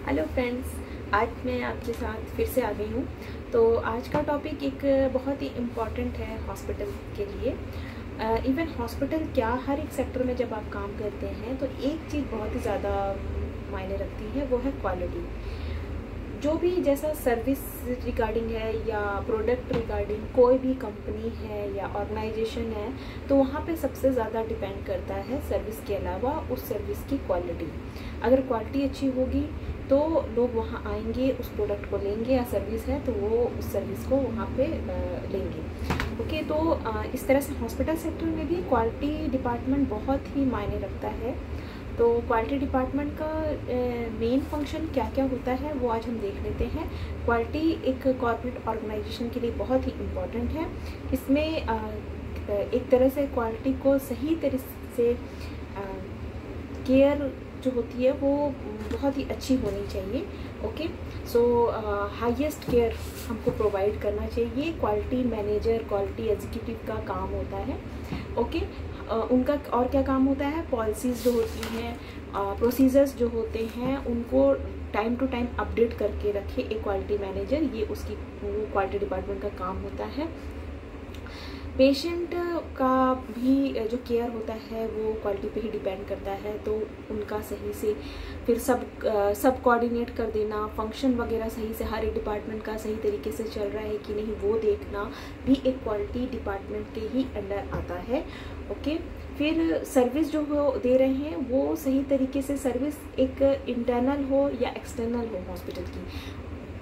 Hello friends, आज मैं आपके साथ फिर से आ गई हूँ। तो आज का टॉपिक एक बहुत ही इम्पॉर्टेंट है हॉस्पिटल के लिए। इवन हॉस्पिटल क्या, हर एक सेक्टर में जब आप काम करते हैं तो एक चीज़ बहुत ही ज़्यादा मायने रखती है, वो है क्वालिटी। जो भी जैसा सर्विस रिगार्डिंग है या प्रोडक्ट रिगार्डिंग कोई भी कंपनी है या ऑर्गेनाइजेशन है, तो वहाँ पे सबसे ज़्यादा डिपेंड करता है सर्विस के अलावा उस सर्विस की क्वालिटी। अगर क्वालिटी अच्छी होगी तो लोग वहाँ आएंगे, उस प्रोडक्ट को लेंगे, या सर्विस है तो वो उस सर्विस को वहाँ पे लेंगे। ओके, तो इस तरह से हॉस्पिटल सेक्टर में भी क्वालिटी डिपार्टमेंट बहुत ही मायने रखता है। तो क्वालिटी डिपार्टमेंट का मेन फंक्शन क्या क्या होता है वो आज हम देख लेते हैं। क्वालिटी एक कॉर्पोरेट ऑर्गेनाइजेशन के लिए बहुत ही इम्पॉर्टेंट है। इसमें एक तरह से क्वालिटी को सही तरीके से केयर जो होती है वो बहुत ही अच्छी होनी चाहिए। ओके, सो हाईएस्ट केयर हमको प्रोवाइड करना चाहिए। क्वालिटी मैनेजर, क्वालिटी एग्जीक्यूटिव का काम होता है। ओके, उनका और क्या काम होता है, पॉलिसीज़ जो होती हैं, प्रोसीजर्स जो होते हैं, उनको टाइम टू टाइम अपडेट करके रखे एक क्वालिटी मैनेजर। ये उसकी क्वालिटी डिपार्टमेंट का काम होता है। पेशेंट का भी जो केयर होता है वो क्वालिटी पे ही डिपेंड करता है, तो उनका सही से फिर सब कोऑर्डिनेट कर देना, फंक्शन वगैरह सही से हर एक डिपार्टमेंट का सही तरीके से चल रहा है कि नहीं वो देखना भी एक क्वालिटी डिपार्टमेंट के ही अंडर आता है। ओके, फिर सर्विस जो हो दे रहे हैं वो सही तरीके से सर्विस एक इंटरनल हो या एक्सटर्नल हो, हॉस्पिटल की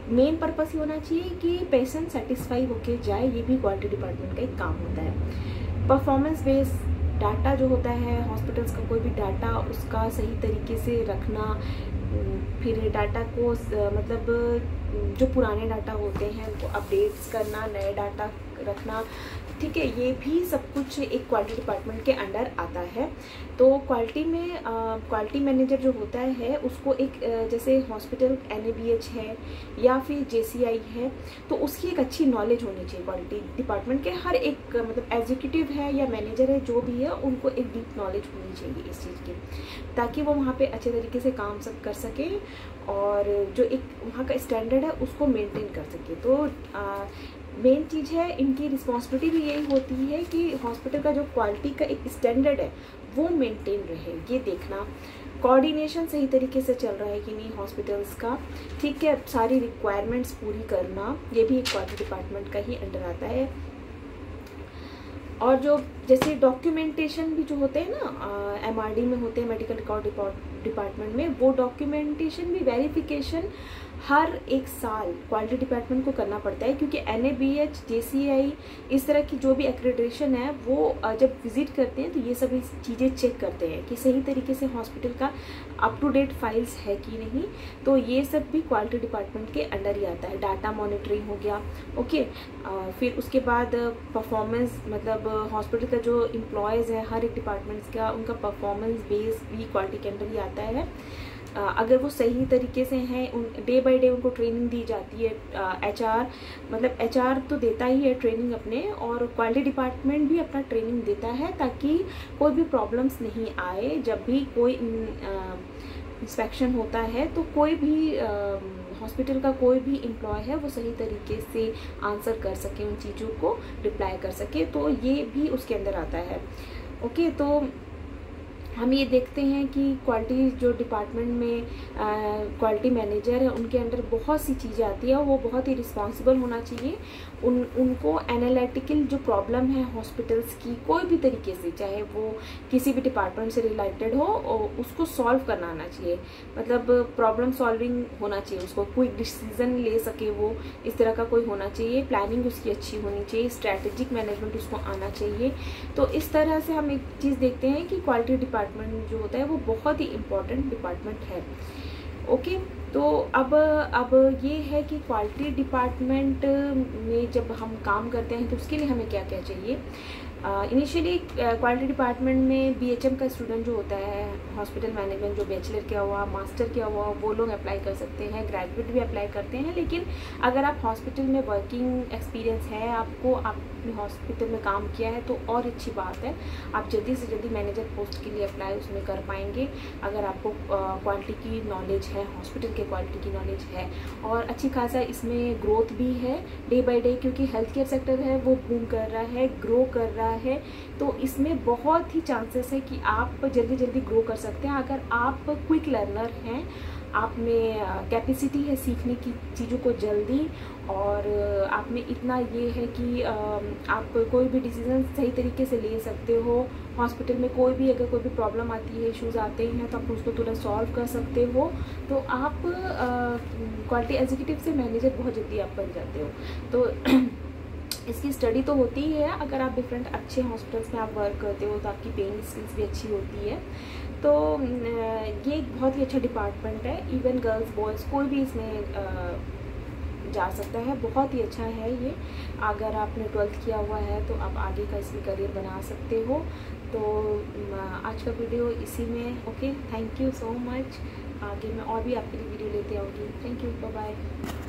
मेन पर्पस ही होना चाहिए कि पेशेंट सेटिस्फाई होके जाए। ये भी क्वालिटी डिपार्टमेंट का एक काम होता है। परफॉर्मेंस बेस्ड डाटा जो होता है, हॉस्पिटल्स का कोई भी डाटा उसका सही तरीके से रखना, फिर डाटा को मतलब जो पुराने डाटा होते हैं उनको अपडेट्स करना, नए डाटा रखना, ठीक है, ये भी सब कुछ एक क्वालिटी डिपार्टमेंट के अंडर आता है। तो क्वालिटी में क्वालिटी मैनेजर जो होता है उसको एक जैसे हॉस्पिटल NABH है या फिर JCI है, तो उसकी एक अच्छी नॉलेज होनी चाहिए क्वालिटी डिपार्टमेंट के। हर एक मतलब एग्जीक्यूटिव है या मैनेजर है जो भी है, उनको एक डीप नॉलेज होनी चाहिए इस चीज़ की, ताकि वो वहाँ पे अच्छे तरीके से काम सब कर सके और जो एक वहाँ का स्टैंडर्ड है उसको मेंटेन कर सके। तो मेन चीज़ है, इनकी रिस्पॉन्सिबिलिटी भी यही होती है कि हॉस्पिटल का जो क्वालिटी का एक स्टैंडर्ड है वो मेंटेन रहे, ये देखना। कोऑर्डिनेशन सही तरीके से चल रहा है कि नहीं हॉस्पिटल्स का, ठीक है, सारी रिक्वायरमेंट्स पूरी करना, ये भी एक क्वालिटी डिपार्टमेंट का ही अंडर आता है। और जो जैसे डॉक्यूमेंटेशन भी जो होते हैं ना, MRD में होते हैं, मेडिकल रिकॉर्ड डिपार्टमेंट में, वो डॉक्यूमेंटेशन भी वेरिफिकेशन हर एक साल क्वालिटी डिपार्टमेंट को करना पड़ता है, क्योंकि NABH, JCI इस तरह की जो भी एक्रेडिटेशन है वो जब विजिट करते हैं तो ये सभी चीज़ें चेक करते हैं कि सही तरीके से हॉस्पिटल का अप टू डेट फाइल्स है कि नहीं। तो ये सब भी क्वालिटी डिपार्टमेंट के अंडर ही आता है। डाटा मॉनिटरिंग हो गया। ओके, फिर उसके बाद परफॉर्मेंस, मतलब हॉस्पिटल का जो एम्प्लॉयज़ है हर एक डिपार्टमेंट्स का, उनका परफॉर्मेंस बेस भी क्वालिटी के अंडर ही आता है। अगर वो सही तरीके से हैं, उन डे बाय डे उनको ट्रेनिंग दी जाती है। HR मतलब HR तो देता ही है ट्रेनिंग अपने, और क्वालिटी डिपार्टमेंट भी अपना ट्रेनिंग देता है ताकि कोई भी प्रॉब्लम्स नहीं आए। जब भी कोई इंस्पेक्शन होता है तो कोई भी हॉस्पिटल का कोई भी एम्प्लॉय है वो सही तरीके से आंसर कर सके, उन चीज़ों को रिप्लाई कर सके, तो ये भी उसके अंदर आता है। ओके, तो हम ये देखते हैं कि क्वालिटी जो डिपार्टमेंट में क्वालिटी मैनेजर है उनके अंडर बहुत सी चीज़ें आती है, वो बहुत ही रिस्पॉन्सिबल होना चाहिए। उनको एनालिटिकल जो प्रॉब्लम है हॉस्पिटल्स की, कोई भी तरीके से, चाहे वो किसी भी डिपार्टमेंट से रिलेटेड हो, उसको सॉल्व करना आना चाहिए। मतलब प्रॉब्लम सॉल्विंग होना चाहिए, उसको कोई डिसीजन ले सके वो, इस तरह का कोई होना चाहिए। प्लानिंग उसकी अच्छी होनी चाहिए, स्ट्रैटेजिक मैनेजमेंट उसको आना चाहिए। तो इस तरह से हम एक चीज़ देखते हैं कि क्वालिटी डिपार्टमेंट जो होता है वो बहुत ही इम्पोर्टेंट डिपार्टमेंट है। ओके, तो अब ये है कि क्वालिटी डिपार्टमेंट में जब हम काम करते हैं तो उसके लिए हमें क्या क्या चाहिए। इनिशियली क्वालिटी डिपार्टमेंट में BHM का स्टूडेंट जो होता है, हॉस्पिटल मैनेजमेंट जो बैचलर किया हुआ, मास्टर किया हुआ, वो लोग अप्लाई कर सकते हैं, ग्रेजुएट भी अप्लाई करते हैं। लेकिन अगर आप हॉस्पिटल में वर्किंग एक्सपीरियंस है, आपको आपने हॉस्पिटल में काम किया है, तो और अच्छी बात है, आप जल्दी से जल्दी मैनेजर पोस्ट के लिए अप्लाई उसमें कर पाएंगे। अगर आपको क्वालिटी की नॉलेज है, हॉस्पिटल के क्वालिटी की नॉलेज है, और अच्छी खासा इसमें ग्रोथ भी है डे बाय डे, क्योंकि हेल्थ केयर सेक्टर है वो बूम कर रहा है, ग्रो कर रहा है। तो इसमें बहुत ही चांसेस है कि आप जल्दी जल्दी ग्रो कर सकते हैं अगर आप क्विक लर्नर हैं, आप में कैपेसिटी है सीखने की चीज़ों को जल्दी, और आप में इतना ये है कि आप कोई भी डिसीजन सही तरीके से ले सकते हो। हॉस्पिटल में कोई भी अगर कोई भी प्रॉब्लम आती है, इश्यूज़ आते हैं, तो आप उसको तुरंत सॉल्व कर सकते हो। तो आप क्वालिटी एग्जीक्यूटिव से मैनेजर बहुत जल्दी आप बन जाते हो। तो इसकी स्टडी तो होती ही है, अगर आप डिफरेंट अच्छे हॉस्पिटल्स में आप वर्क करते हो तो आपकी पेइंग स्किल्स भी अच्छी होती है। तो ये एक बहुत ही अच्छा डिपार्टमेंट है, इवन गर्ल्स बॉयज़ कोई भी इसमें जा सकता है, बहुत ही अच्छा है ये। अगर आपने 12th किया हुआ है तो आप आगे का इसमें करियर बना सकते हो। तो आज का वीडियो इसी में, okay, thank you so much. आगे मैं और भी आपके लिए वीडियो लेते आऊँगी। Thank you, bye bye.